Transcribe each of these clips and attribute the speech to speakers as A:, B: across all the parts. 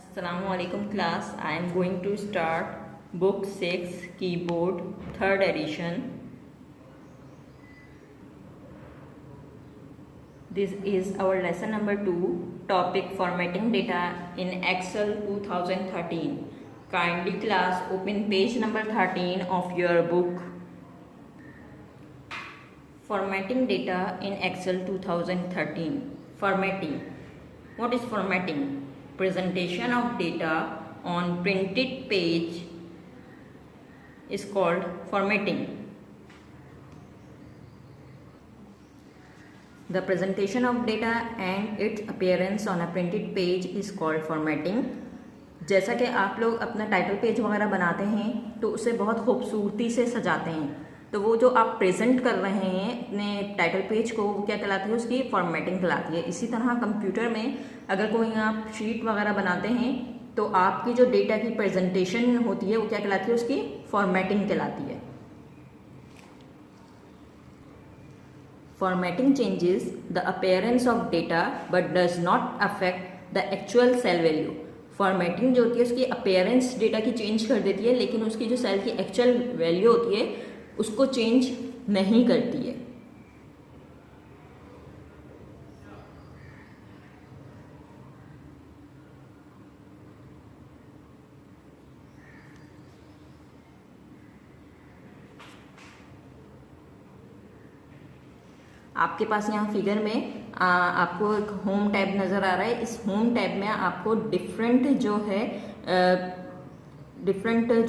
A: Assalamualaikum class. I am going to start book 6 keyboard 3rd edition. This is our lesson number 2, topic formatting data in Excel 2013. Kindly class open page number 13 of your book. Formatting data in Excel 2013. Formatting. What is formatting? Presentation of data on printed page is called formatting. The presentation of data and its appearance on a printed page is called formatting. जैसा कि आप लोग अपना title page वगैरह बनाते हैं तो उसे बहुत खूबसूरती से सजाते हैं, तो वो जो आप प्रेजेंट कर रहे हैं अपने टाइटल पेज को, वो क्या कहलाती है? उसकी फॉर्मेटिंग कहलाती है। इसी तरह कंप्यूटर में अगर कोई आप शीट वगैरह बनाते हैं तो आपकी जो डेटा की प्रेजेंटेशन होती है वो क्या कहलाती है? उसकी फॉर्मेटिंग कहलाती है। Formatting changes the appearance of data but does not affect the actual cell value. Formatting जो होती है उसकी अपीयरेंस डेटा की चेंज कर देती है, लेकिन उसकी जो सेल की एक्चुअल वैल्यू होती है उसको चेंज नहीं करती है। आपके पास यहाँ फिगर में आपको एक होम टैब नज़र आ रहा है। इस होम टैब में आपको डिफरेंट जो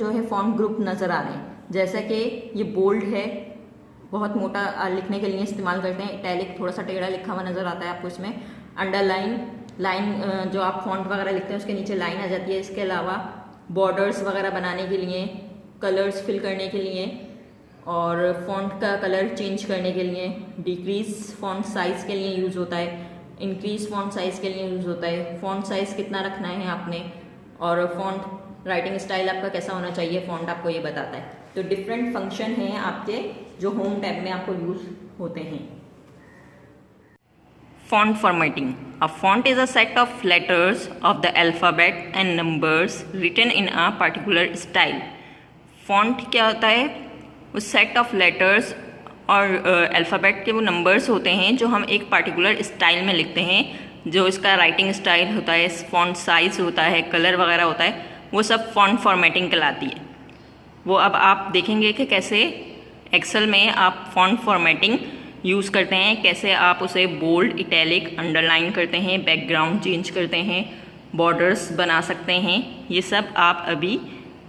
A: है फॉन्ट ग्रुप नज़र आ रहे हैं। जैसा कि ये बोल्ड है, बहुत मोटा लिखने के लिए इस्तेमाल करते हैं। इटैलिक थोड़ा सा टेढ़ा लिखा हुआ नज़र आता है आपको इसमें। अंडरलाइन, लाइन जो आप फॉन्ट वगैरह लिखते हैं उसके नीचे लाइन आ जाती है। इसके अलावा बॉर्डर्स वगैरह बनाने के लिए, कलर्स फिल करने के लिए और फॉन्ट का कलर चेंज करने के लिए, डिक्रीज फॉन्ट साइज़ के लिए यूज़ होता है, इंक्रीज फॉन्ट साइज़ के लिए यूज़ होता है। फॉन्ट साइज़ कितना रखना है आपने, और फॉन्ट राइटिंग स्टाइल आपका कैसा होना चाहिए, फॉन्ट आपको ये बताता है। तो डिफरेंट फंक्शन हैं आपके जो होम टैब में आपको यूज़ होते हैं। Font formatting. A font is a set of letters of the alphabet and numbers written in a particular style. Font क्या होता है? उस सेट ऑफ लेटर्स और अल्फ़ाबेट के वो नंबर्स होते हैं जो हम एक पर्टिकुलर स्टाइल में लिखते हैं। जो इसका राइटिंग स्टाइल होता है, फॉन्ट साइज़ होता है, कलर वगैरह होता है, वो सब फॉन्ट फॉर्मेटिंग कहलाती है। वो अब आप देखेंगे कि कैसे एक्सेल में आप फॉन्ट फॉर्मेटिंग यूज़ करते हैं, कैसे आप उसे बोल्ड, इटैलिक, अंडरलाइन करते हैं, बैकग्राउंड चेंज करते हैं, बॉर्डर्स बना सकते हैं। ये सब आप अभी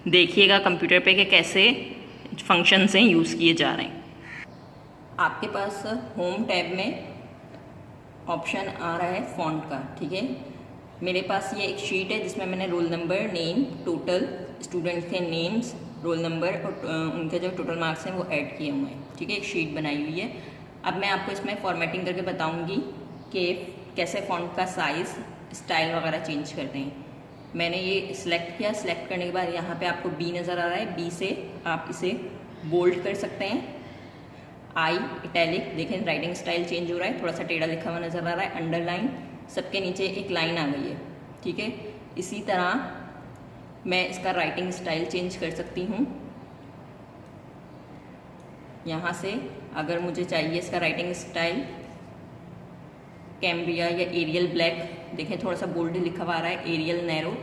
A: देखिएगा कंप्यूटर पे कि कैसे फंक्शन से यूज़ किए जा रहे हैं। आपके पास होम टैब में ऑप्शन आ रहा है फॉन्ट का, ठीक है। मेरे पास ये एक शीट है जिसमें मैंने roll number, name, total, students के नेम्स, रोल नंबर और उनके जो टोटल मार्क्स हैं वो ऐड किए हुए हैं, ठीक है। एक शीट बनाई हुई है। अब मैं आपको इसमें फॉर्मेटिंग करके बताऊंगी कि कैसे फॉन्ट का साइज़, स्टाइल वगैरह चेंज करते हैं। मैंने ये सिलेक्ट किया। सिलेक्ट करने के बाद यहाँ पे आपको बी नज़र आ रहा है। बी से आप इसे बोल्ड कर सकते हैं। आई, इटैलिक, देखें राइटिंग स्टाइल चेंज हो रहा है, थोड़ा सा टेढ़ा लिखा हुआ नज़र आ रहा है। अंडरलाइन, सबके नीचे एक लाइन आ गई है, ठीक है। इसी तरह मैं इसका राइटिंग स्टाइल चेंज कर सकती हूँ। यहाँ से अगर मुझे चाहिए इसका राइटिंग स्टाइल कैम्ब्रिया या एरियल ब्लैक, देखें थोड़ा सा बोल्ड लिखा हुआ आ रहा है, एरियल नैरो,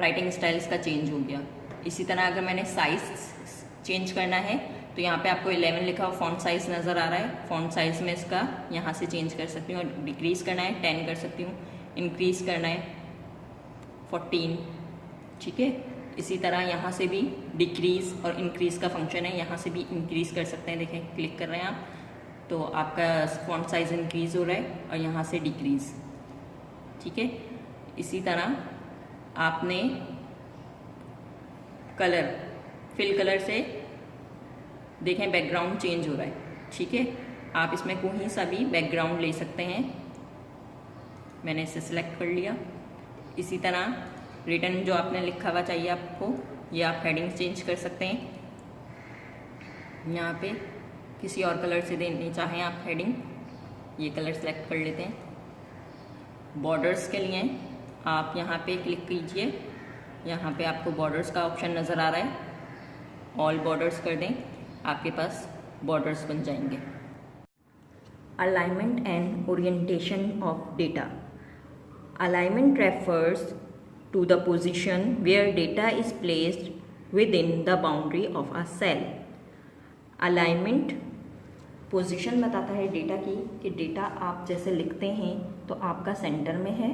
A: राइटिंग स्टाइल इसका चेंज हो गया। इसी तरह अगर मैंने साइज़ चेंज करना है तो यहाँ पे आपको 11 लिखा हुआ फॉन्ट साइज़ नज़र आ रहा है। फॉन्ट साइज़ में इसका यहाँ से चेंज कर सकती हूँ। और डिक्रीज़ करना है 10 कर सकती हूँ, इंक्रीज़ करना है 14, ठीक है। इसी तरह यहाँ से भी डिक्रीज़ और इंक्रीज़ का फंक्शन है, यहाँ से भी इंक्रीज़ कर सकते हैं। देखें क्लिक कर रहे हैं आप तो आपका फॉन्ट साइज़ इंक्रीज़ हो रहा है और यहाँ से डिक्रीज़, ठीक है। इसी तरह आपने कलर, फिल कलर से देखें बैकग्राउंड चेंज हो रहा है, ठीक है। आप इसमें कोई सा भी बैकग्राउंड ले सकते हैं। मैंने इसे सिलेक्ट कर लिया। इसी तरह रिटर्न जो आपने लिखा हुआ चाहिए आपको, ये आप हेडिंग चेंज कर सकते हैं। यहाँ पे किसी और कलर से देनी चाहें आप हेडिंग, ये कलर सेलेक्ट कर लेते हैं। बॉर्डर्स के लिए आप यहाँ पे क्लिक कीजिए, यहाँ पे आपको बॉर्डर्स का ऑप्शन नज़र आ रहा है, ऑल बॉर्डर्स कर दें, आपके पास बॉर्डर्स बन जाएंगे। Alignment and orientation of data. Alignment refers to the position where data is placed within the boundary of a cell. Alignment position बताता है डेटा की, कि डेटा आप जैसे लिखते हैं तो आपका सेंटर में है,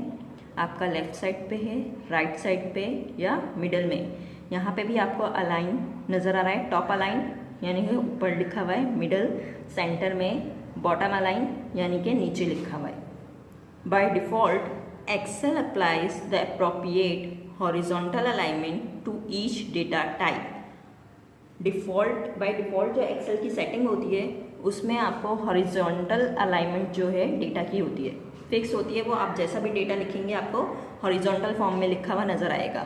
A: आपका लेफ़्ट साइड पे है, राइट साइड पे या मिडल में। यहाँ पे भी आपको अलाइन नज़र आ रहा है, टॉप अलाइन यानी कि ऊपर लिखा हुआ है, मिडल सेंटर में, बॉटम अलाइन यानी कि नीचे लिखा हुआ है। By default Excel applies the appropriate horizontal alignment to each data type. By default जो एक्सेल की सेटिंग होती है उसमें आपको हॉरिजॉन्टल अलाइनमेंट जो है डेटा की होती है, फिक्स होती है, वो आप जैसा भी डेटा लिखेंगे आपको हॉरिजॉन्टल फॉर्म में लिखा हुआ नज़र आएगा।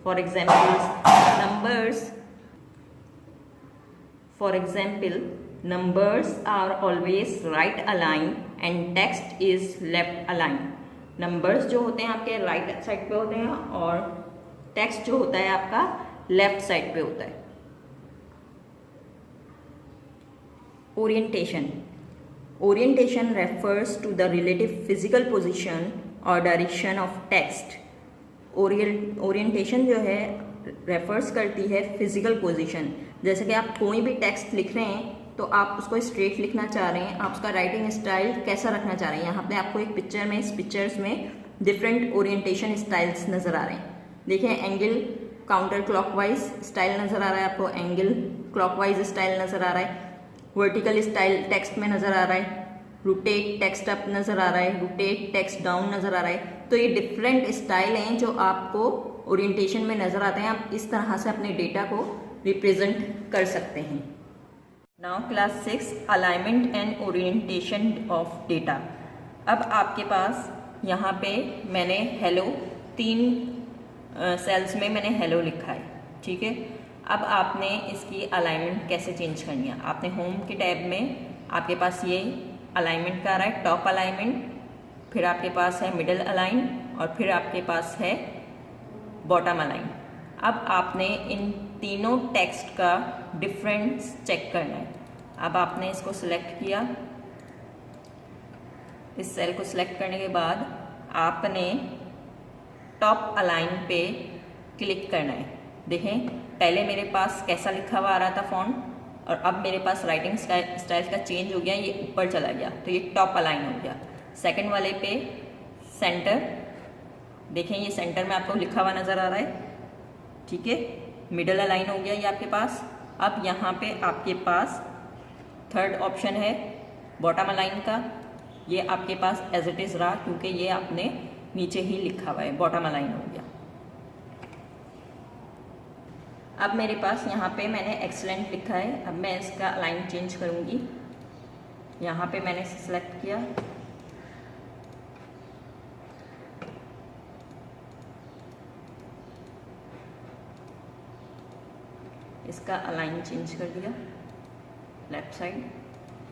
A: For example numbers are always right aligned and text is left aligned। numbers जो होते हैं आपके राइट साइड पे होते हैं और टेक्स्ट जो होता है आपका लेफ्ट साइड पे होता है। Orientation refers to the relative physical position or direction of text। Orientation जो है रेफर्स करती है फिजिकल पोजीशन। जैसे कि आप कोई भी टेक्स्ट लिख रहे हैं तो आप उसको स्ट्रेट लिखना चाह रहे हैं, आप उसका राइटिंग स्टाइल कैसा रखना चाह रहे हैं। यहाँ पे आपको एक पिक्चर में, इस पिक्चर्स में डिफरेंट ओरिएंटेशन स्टाइल्स नज़र आ रहे हैं। देखिए, एंगल काउंटर क्लॉकवाइज स्टाइल नज़र आ रहा है आपको, एंगल क्लॉकवाइज स्टाइल नज़र आ रहा है, वर्टिकल स्टाइल टेक्स्ट में नज़र आ रहा है, रोटेट टेक्स्ट अप नज़र आ रहा है, रोटेट टेक्स्ट डाउन नज़र आ रहा है। तो ये डिफरेंट स्टाइल हैं जो आपको ओरिएंटेशन में नज़र आते हैं। आप इस तरह से अपने डेटा को रिप्रेजेंट कर सकते हैं। Now class 6 alignment and orientation of data. अब आपके पास यहाँ पे मैंने हेलो 3 सेल्स में मैंने हेलो लिखा है, ठीक है। अब आपने इसकी अलाइनमेंट कैसे चेंज करनी है, आपने होम के टैब में आपके पास ये अलाइनमेंट का आ रहा है, टॉप अलाइनमेंट, फिर आपके पास है मिडल अलाइन और फिर आपके पास है बॉटम अलाइन। अब आपने इन तीनों टेक्स्ट का डिफरेंस चेक करना है। अब आपने इसको सिलेक्ट किया, इस सेल को सिलेक्ट करने के बाद आपने टॉप अलाइन पे क्लिक करना है। देखें, पहले मेरे पास कैसा लिखा हुआ आ रहा था फॉन्ट और अब मेरे पास राइटिंग स्टाइल का चेंज हो गया, ये ऊपर चला गया, तो ये टॉप अलाइन हो गया। सेकंड वाले पे सेंटर, देखें ये सेंटर में आपको लिखा हुआ नज़र आ रहा है, ठीक है। मिडल अलाइन हो गया ये आपके पास। अब यहाँ पे आपके पास थर्ड ऑप्शन है बॉटम अलाइन का, ये आपके पास एज इट इज़ रहा क्योंकि ये आपने नीचे ही लिखा हुआ है, बॉटम अलाइन हो गया। अब मेरे पास यहाँ पे मैंने एक्सीलेंट लिखा है, अब मैं इसका अलाइन चेंज करूँगी। यहाँ पे मैंने सेलेक्ट किया, इसका अलाइन चेंज कर दिया, लेफ्ट साइड,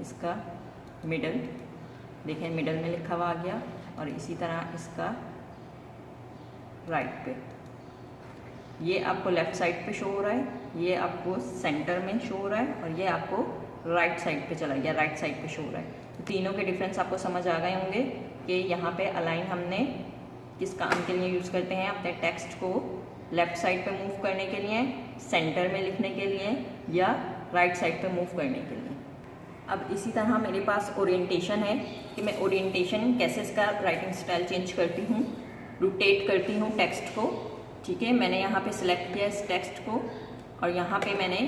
A: इसका मिडल, देखें मिडल में लिखा हुआ आ गया, और इसी तरह इसका राइट पे, ये आपको लेफ़्ट साइड पे शो हो रहा है, ये आपको सेंटर में शो हो रहा है और ये आपको राइट साइड पे चला गया, राइट साइड पे शो हो रहा है। तो तीनों के डिफरेंस आपको समझ आ गए होंगे कि यहाँ पे अलाइन हमने किस काम के लिए यूज़ करते हैं, अपने टेक्स्ट को लेफ़्ट साइड पे मूव करने के लिए, सेंटर में लिखने के लिए या राइट साइड पे मूव करने के लिए। अब इसी तरह मेरे पास ओरिएंटेशन है कि मैं ओरिएंटेशन कैसे इसका राइटिंग स्टाइल चेंज करती हूँ, रोटेट करती हूँ टेक्स्ट को, ठीक है। मैंने यहाँ पे सिलेक्ट किया इस टेक्स्ट को और यहाँ पे मैंने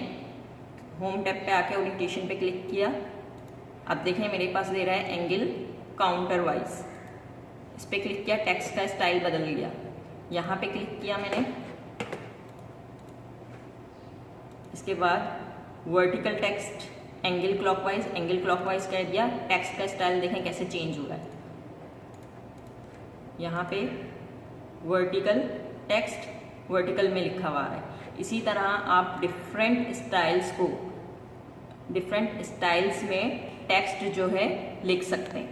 A: होम टैब पे आके ओरिएंटेशन पे क्लिक किया। अब देखें मेरे पास दे रहा है एंगल काउंटर वाइज, इस पर क्लिक किया, टेक्स्ट का स्टाइल बदल गया। यहाँ पे क्लिक किया मैंने, इसके बाद वर्टिकल टेक्स्ट एंगल क्लॉकवाइज कर दिया, टेक्स्ट का स्टाइल देखें कैसे चेंज हो रहा है। यहाँ पे वर्टिकल टेक्स्ट वर्टिकल में लिखा हुआ है। इसी तरह आप डिफरेंट स्टाइल्स में टेक्स्ट जो है लिख सकते हैं।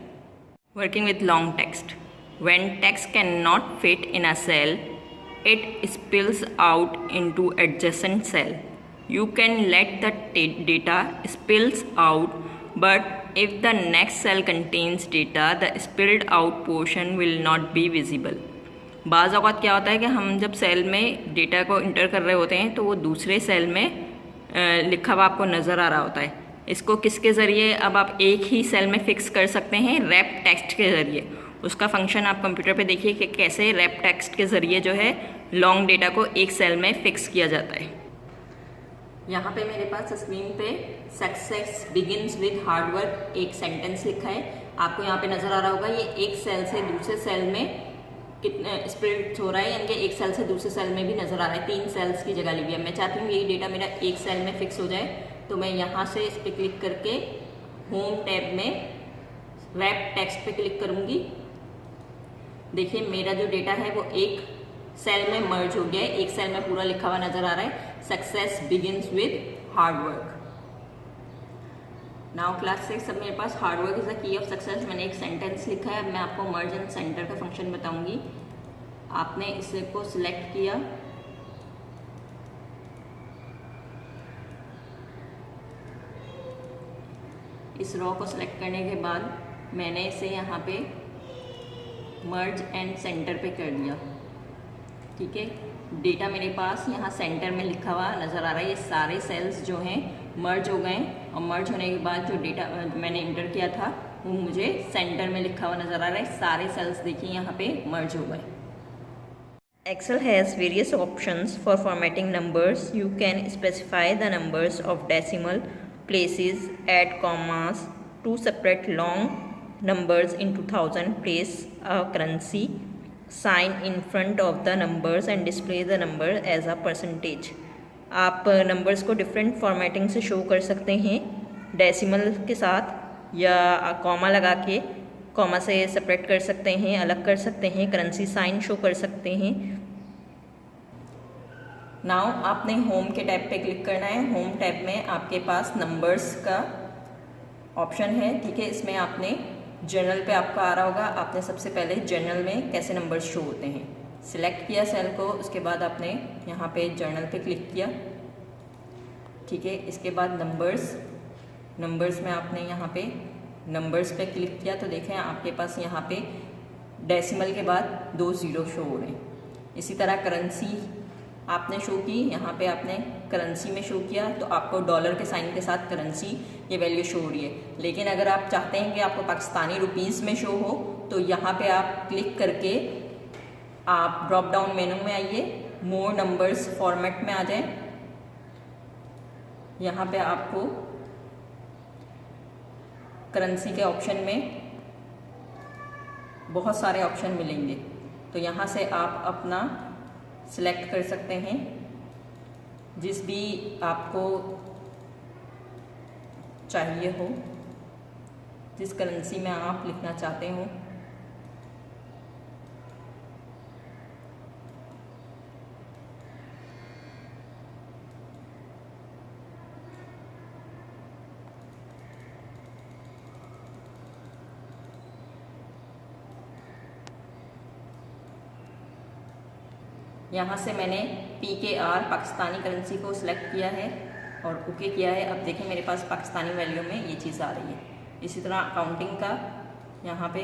A: Working with long text, When text cannot fit in a cell, it spills out into adjacent cell. You can let the data spills out, but if the next cell contains data, the spilled out portion will not be visible. बाज़ औक़ात क्या होता है कि हम जब cell में data को इंटर कर रहे होते हैं तो वो दूसरे सेल में लिखा हुआ आपको नज़र आ रहा होता है। इसको किसके ज़रिए अब आप एक ही सेल में फ़िक्स कर सकते हैं? रैप टेक्स्ट के ज़रिए। उसका फंक्शन आप कंप्यूटर पे देखिए कि कैसे रैप टेक्स्ट के ज़रिए जो है लॉन्ग डेटा को एक सेल में फ़िक्स किया जाता है। यहाँ पे मेरे पास स्क्रीन पे success begins with hard work एक सेंटेंस लिखा है, आपको यहाँ पे नज़र आ रहा होगा। ये एक सेल से दूसरे सेल में कितने स्प्लिट हो रहा है, यानी कि एक सेल से दूसरे सेल में भी नज़र आ रहा है। 3 सेल्स की जगह ली हुई है। मैं चाहती हूँ यही डेटा मेरा एक सेल में फिक्स हो जाए, तो मैं यहाँ से इस पर क्लिक करके होम टैब में रैप टेक्स्ट पे क्लिक करूँगी। देखिए मेरा जो डेटा है वो एक सेल में मर्ज हो गया है, एक सेल में पूरा लिखा हुआ नज़र आ रहा है, success begins with hard work. Now class 6, अब मेरे पास hard work is the key of success. मैंने एक सेंटेंस लिखा है, अब मैं आपको मर्ज एंड सेंटर का फंक्शन बताऊंगी। आपने इसे को सिलेक्ट किया, इस रो को सिलेक्ट करने के बाद मैंने इसे यहाँ पे मर्ज एंड सेंटर पे कर दिया। ठीक है, डेटा मेरे पास यहाँ सेंटर में लिखा हुआ नज़र आ रहा है। ये सारे सेल्स जो हैं मर्ज हो गए, और मर्ज होने के बाद जो डेटा मैंने इंटर किया था वो मुझे सेंटर में लिखा हुआ नज़र आ रहा है। सारे सेल्स देखिए यहाँ पे मर्ज हो गए। Excel has various options for formatting numbers. You can specify the numbers of decimal places, add commas to separate long numbers into thousand, place a currency sign in front of the numbers and display the number as a percentage. आप numbers को different formatting से show कर सकते हैं, decimal के साथ या comma लगा के कॉमा से सेपरेट कर सकते हैं, अलग कर सकते हैं, करेंसी साइन शो कर सकते हैं। नाउ आपने होम के टैब पे क्लिक करना है। होम टैब में आपके पास नंबर्स का ऑप्शन है। ठीक है, इसमें आपने जर्नल पे आपका आ रहा होगा। आपने सबसे पहले जर्नल में कैसे नंबर्स शो होते हैं सिलेक्ट किया सेल को, उसके बाद आपने यहाँ पे जर्नल पे क्लिक किया। ठीक है, इसके बाद नंबर्स में आपने यहाँ पे नंबर्स पे क्लिक किया तो देखें आपके पास यहाँ पे डेसिमल के बाद 2 0 शो हो रहे हैं। इसी तरह करेंसी आपने शो की, यहाँ पे आपने करेंसी में शो किया तो आपको डॉलर के साइन के साथ करेंसी ये वैल्यू शो हो रही है। लेकिन अगर आप चाहते हैं कि आपको पाकिस्तानी रुपीज़ में शो हो तो यहाँ पे आप क्लिक करके आप ड्रॉप डाउन मेनू में आइए, मोर नंबर्स फॉर्मेट में आ जाए। यहाँ पे आपको करेंसी के ऑप्शन में बहुत सारे ऑप्शन मिलेंगे, तो यहाँ से आप अपना सिलेक्ट कर सकते हैं जिस भी आपको चाहिए हो, जिस करेंसी में आप लिखना चाहते हो। यहाँ से मैंने PKR पाकिस्तानी करेंसी को सिलेक्ट किया है और ओके किया है। अब देखें मेरे पास पाकिस्तानी वैल्यू में ये चीज़ आ रही है। इसी तरह अकाउंटिंग का यहाँ पे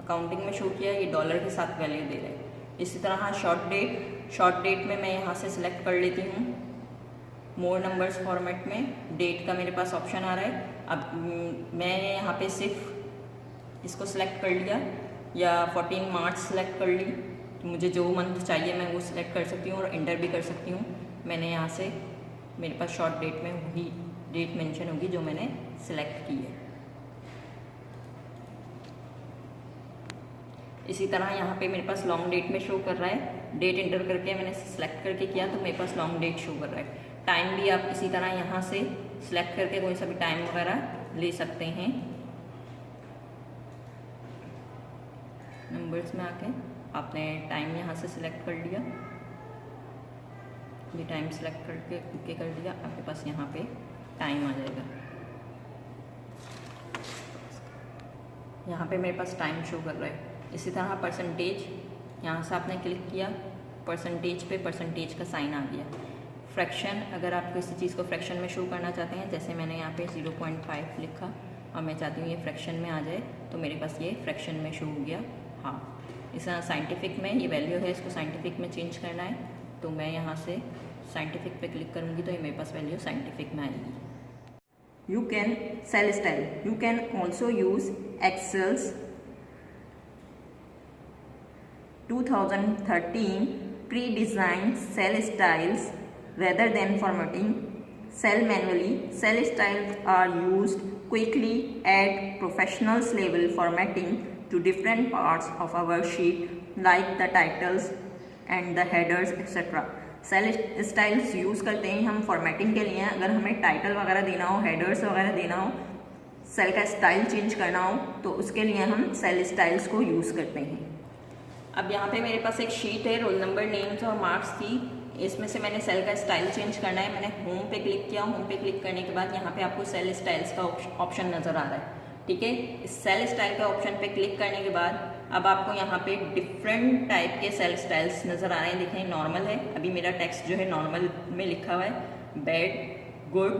A: अकाउंटिंग में शो किया, ये डॉलर के साथ वैल्यू दे रहे हैं। इसी तरह शॉर्ट डेट में मैं यहाँ से सिलेक्ट कर लेती हूँ। मोर नंबर्स फॉर्मेट में डेट का मेरे पास ऑप्शन आ रहा है। अब मैं यहाँ पे सिर्फ इसको सिलेक्ट कर लिया या 14 मार्च सेलेक्ट कर ली, तो मुझे जो मंथ चाहिए मैं वो सिलेक्ट कर सकती हूँ और इंटर भी कर सकती हूँ। मैंने यहाँ से मेरे पास शॉर्ट डेट में वही डेट मेंशन होगी जो मैंने सिलेक्ट की है। इसी तरह यहाँ पे मेरे पास लॉन्ग डेट में शो कर रहा है। डेट इंटर करके मैंने सिलेक्ट करके किया तो मेरे पास लॉन्ग डेट शो कर रहा है। टाइम भी आप इसी तरह यहाँ से सिलेक्ट करके कोई सा भी टाइम वगैरह ले सकते हैं। नंबर्स में आके आपने टाइम यहाँ से सिलेक्ट कर लिया, ये टाइम सिलेक्ट करके ओके कर दिया, आपके पास यहाँ पे टाइम आ जाएगा। यहाँ पे मेरे पास टाइम शो कर रहा है। इसी तरह परसेंटेज, यहाँ से आपने क्लिक किया, परसेंटेज पे परसेंटेज का साइन आ गया। फ्रैक्शन, अगर आप किसी चीज़ को फ्रैक्शन में शो करना चाहते हैं, जैसे मैंने यहाँ पे 0.5 लिखा और मैं चाहती हूँ ये फ्रैक्शन में आ जाए, तो मेरे पास ये फ्रैक्शन में शो हो गया हाफ। इस तरह साइंटिफिक में ये वैल्यू है, इसको साइंटिफिक में चेंज करना है, तो मैं यहाँ से साइंटिफिक पे क्लिक करूँगी तो ये मेरे पास वैल्यू साइंटिफिक में आएगी। You can cell style, you can also use Excel's 2013 pre-designed cell styles rather than formatting cell manually. Cell styles are used quickly at professionals level formatting to different parts of our sheet like the titles and the headers etc. Cell styles use करते हैं हम formatting के लिए। अगर हमें title वगैरह देना हो, हेडर्स वगैरह देना हो, सेल का स्टाइल चेंज करना हो, तो उसके लिए हम सेल स्टाइल्स को यूज़ करते हैं। अब यहाँ पे मेरे पास एक शीट है रोल नंबर, नेम्स और मार्क्स की। इसमें से मैंने सेल का स्टाइल चेंज करना है। मैंने होम पे क्लिक किया। होम पे क्लिक करने के बाद यहाँ पे आपको सेल स्टाइल्स का ऑप्शन नज़र आ रहा है, ठीक है। इस सेल स्टाइल का ऑप्शन पे क्लिक करने के बाद अब आपको यहाँ पे डिफरेंट टाइप के सेल स्टाइल्स नज़र आ रहे हैं। देखें, नॉर्मल है, अभी मेरा टेक्स्ट जो है नॉर्मल में लिखा हुआ है। बैड, गुड,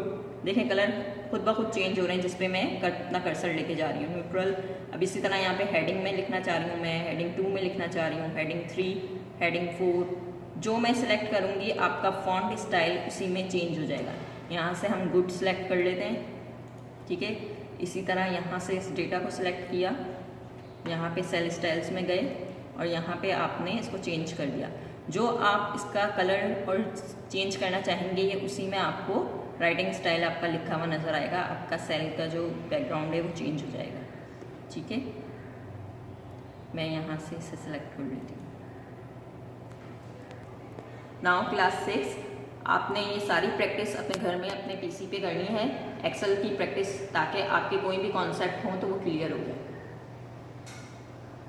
A: देखें कलर खुद ब खुद चेंज हो रहे हैं जिस पे मैं अपना कर्सर लेके जा रही हूँ। न्यूट्रल, अब इसी तरह यहाँ पे हेडिंग में लिखना चाह रही हूँ मैं, हेडिंग 2 में लिखना चाह रही हूँ, हेडिंग 3, हेडिंग 4, जो मैं सिलेक्ट करूँगी आपका फॉन्ट स्टाइल उसी में चेंज हो जाएगा। यहाँ से हम गुड सेलेक्ट कर लेते हैं, ठीक है। इसी तरह यहाँ से इस डेटा को सिलेक्ट किया, यहाँ पे सेल स्टाइल्स में गए और यहाँ पे आपने इसको चेंज कर दिया। जो आप इसका कलर और चेंज करना चाहेंगे ये उसी में आपको राइटिंग स्टाइल आपका लिखा हुआ नज़र आएगा। आपका सेल का जो बैकग्राउंड है वो चेंज हो जाएगा, ठीक है। मैं यहाँ से इसे सेलेक्ट कर लेती हूँ। नाउ क्लास 6, आपने ये सारी प्रैक्टिस अपने घर में अपने पीसी पे करनी है, एक्सेल की प्रैक्टिस, ताकि आपके कोई भी कॉन्सेप्ट हो तो वो क्लियर हो जाए।